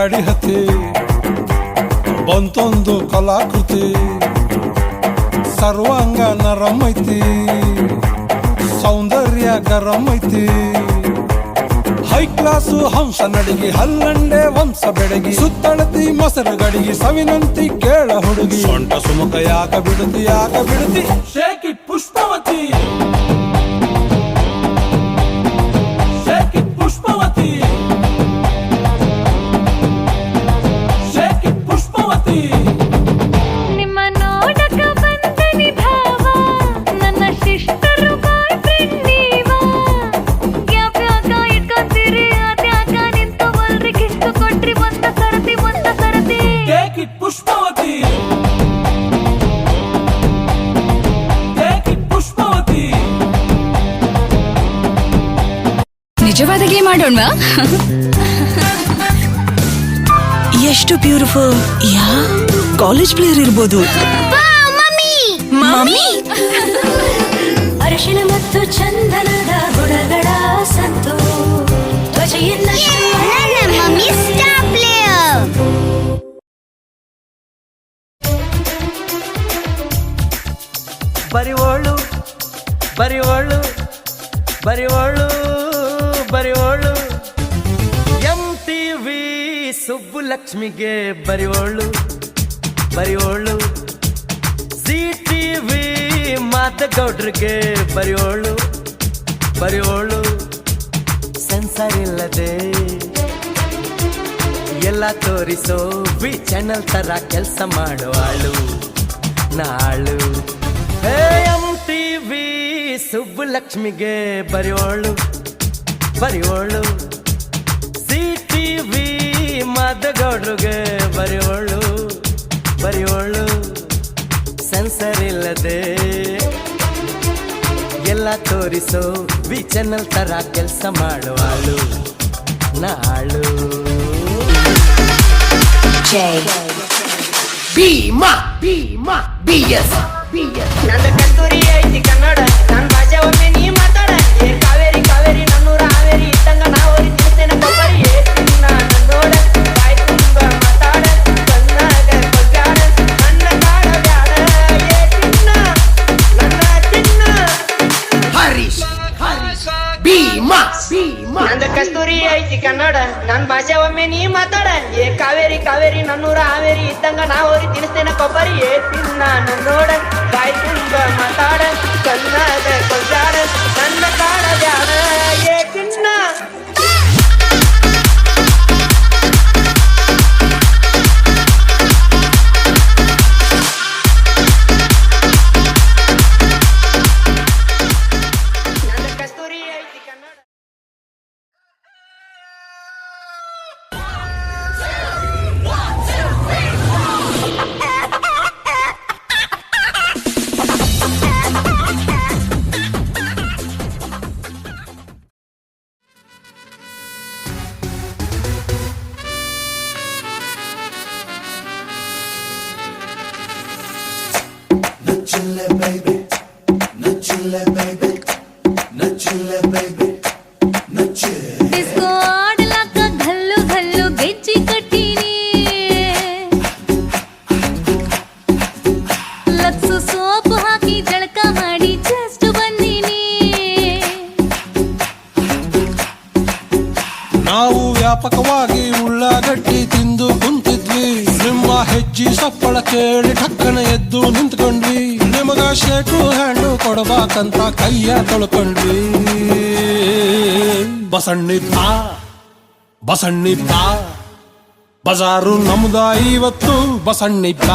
ಗಾಡಿ ಹತ್ತಿ ಬಂತೊಂದು ಕಲಾಕೃತಿ ಸರ್ವಾಂಗ ನರಂ ಐತಿ ಸೌಂದರ್ಯ ಗರಂ ಐತಿ ಹೈ ಕ್ಲಾಸು ಹಂಸ ನಡಿಗೆ ಹಲ್ಲಂಡೆ ವಂಶ ಬೆಡಗಿ ಸುತ್ತಳತಿ ಮೊಸರು ಗಡಿಗೆ ಸವಿನಂತಿ ಕೇಳ ಹುಡುಗಿ ಸೊಂಟ ಸುಮುಖ ಯಾಕ ಬಿಡುತ್ತಿ ಶೇಕಿ ಪುಷ್ಪವತಿ ನಿಮ್ಮ ನೋಡಕ ಬಂದನಿ ಭಾವ ನನ್ನ ಶಿಷ್ಟರು ಬಾಯ್ ಫ್ರೆಂಡ್ ನೀವ ಯಾವ್ಯಾಕ ಇಟ್ಕೊಂತೀರಿ ಅದ್ಯಾಕ ನಿಂತು ಬಲ್ರಿ ಕಿಷ್ಟು ಕೊಟ್ರಿ ಒಂದ ಸರತಿ ಪುಷ್ಪವತಿ ನಿಜವಾದ ಗೇಮ್ ಆಡೋಣವಾ ಎಷ್ಟು ಬ್ಯೂಟಿಫುಲ್ ಯಾ ಕಾಲೇಜ್ ಪ್ಲೇಯರ್ ಇರ್ಬೋದು ಮಮ್ಮಿ ಅರಿಶಿನ ಮತ್ತು ಚಂದನದ ಗುಣಗಳ ಸಂತು ಧ್ವಜೆಯನ್ನ ಮಮ್ಮಿ ಸ್ಟಾರ್ ಪ್ಲೇಯರ್ ಬರಿವೋಳು ಬರಿವೋಳು ಬರಿವೋಳು ಬರಿವೋಳು MTV ಸುಬ್ಬುಲಕ್ಷ್ಮಿಗೆ ಬರಿವೋಳು ಬರಿವೋಳು CTV ಮಾತಗೌಡ್ರಿಗೆ ಬರಿವೋಳು ಬರಿವೋಳು ಸೆನ್ಸರ್ ಇಲ್ಲದೆ ಎಲ್ಲ ತೋರಿಸೋ ವಿ ಚಾನೆಲ್ ತರ ಕೆಲಸ ಮಾಡುವಾಳು ನಾಳು MTV ಸುಬ್ಬುಲಕ್ಷ್ಮಿಗೆ ಬರಿವೋಳು ಬರಿವೋಳು CTV ಮಾದಗೌಡ್ರಿಗೆ ಬರಿವೋಳು ಬರಿವೋಳು ಸೆನ್ಸರ್ ಇಲ್ಲದೆ ಎಲ್ಲ ತೋರಿಸೋ ವಿ ಚಾನೆಲ್ ತರ ಕೆಲಸ ಮಾಡುವಾಳು ನಾಳು ನಂದು ಕಸ್ತೂರಿ ಐತಿ ಕನ್ನಡ ನನ್ನ ಭಾಷೆ ಒಮ್ಮೆ ನೀ ಮಾತಾಡ ಏ ಕಾವೇರಿ ಕಾವೇರಿ ನನ್ನೂರ ಹಾವೇರಿ ಇದ್ದಂಗ ನಾವರಿ ತಿಳ್ತೇನೆ ಕೊಬ್ಬರಿ ಏ ನನ್ನೋಡ ಬಾಯ್ ತುಂಬ ಮಾತಾಡ ಕಣ್ಣಾಗ ಕೊಗ್ಗಾಡ ನನ್ನ ಕಾಡ ಬ್ಯಾಡ ಏ ಚಿನ್ನ ನನ್ನ ಚಿನ್ನ ಹರೀಶ್ ಭೀಮಾ ನಂದು ಕಸ್ತೂರಿ ಐತಿ ಕನ್ನಡ ನನ್ನ ಭಾಷೆ ಒಮ್ಮೆ ನೀ ಮಾತಾಡ ಏ ಕಾವೇರಿ ಕಾವೇರಿ ನನ್ನೂರ ಹಾವೇರಿ ಇದ್ದಂಗ ನಾವರಿ ತಿಳ್ತೇನೆ ಕೊಬ್ಬರಿ ಏ ಚಿನ್ನ ನನ್ನೋಡ ಬಾಯ್ ತುಂಬ ಮಾತಾಡ ಕಣ್ಣಾಗ ಕೊಗ್ಗಾಡ ನನ್ನ ಕಾಡ ಬ್ಯಾಡ ಏ ಚಿನ್ನ ಡಿಸ್ಕೋ ಆಡ್ಲಾಕ ಘಲ್ಲು ಘಲ್ಲು ಗೆಜ್ಜಿ ಕಟ್ಟೀನಿ ಲಕ್ಸು ಸೋಪು ಹಾಕಿ ಜಳಕ ಮಾಡಿ ಜಸ್ಟ್ ಬಂದೀನಿ ನಾವು ವ್ಯಾಪಕವಾಗಿ ಉಳ್ಳಾಗಡ್ಡಿ ತಿಂದು ಕುಂತಿದ್ವಿ ನಿಮ್ಮ ಹೆಜ್ಜೆ ಸಪ್ಪಳ ಕೇಳಿ ಠಕ್ಕನ ಎದ್ದು ನಿಂತ್ಕೊಂಡ್ವಿ ನಿಮಗ ಶೇಕು ಹ್ಯಾಂಡು ಕೊಡಬೇಕಂತ ಕೈಯ ತೊಳ್ಕೊಂಡ್ವಿ ಬಸಣ್ಣಿಪ್ಪ ಬಜಾರು ನಮ್ದ ಇವತ್ತು ಬಸಣ್ಣಿಪ್ಪ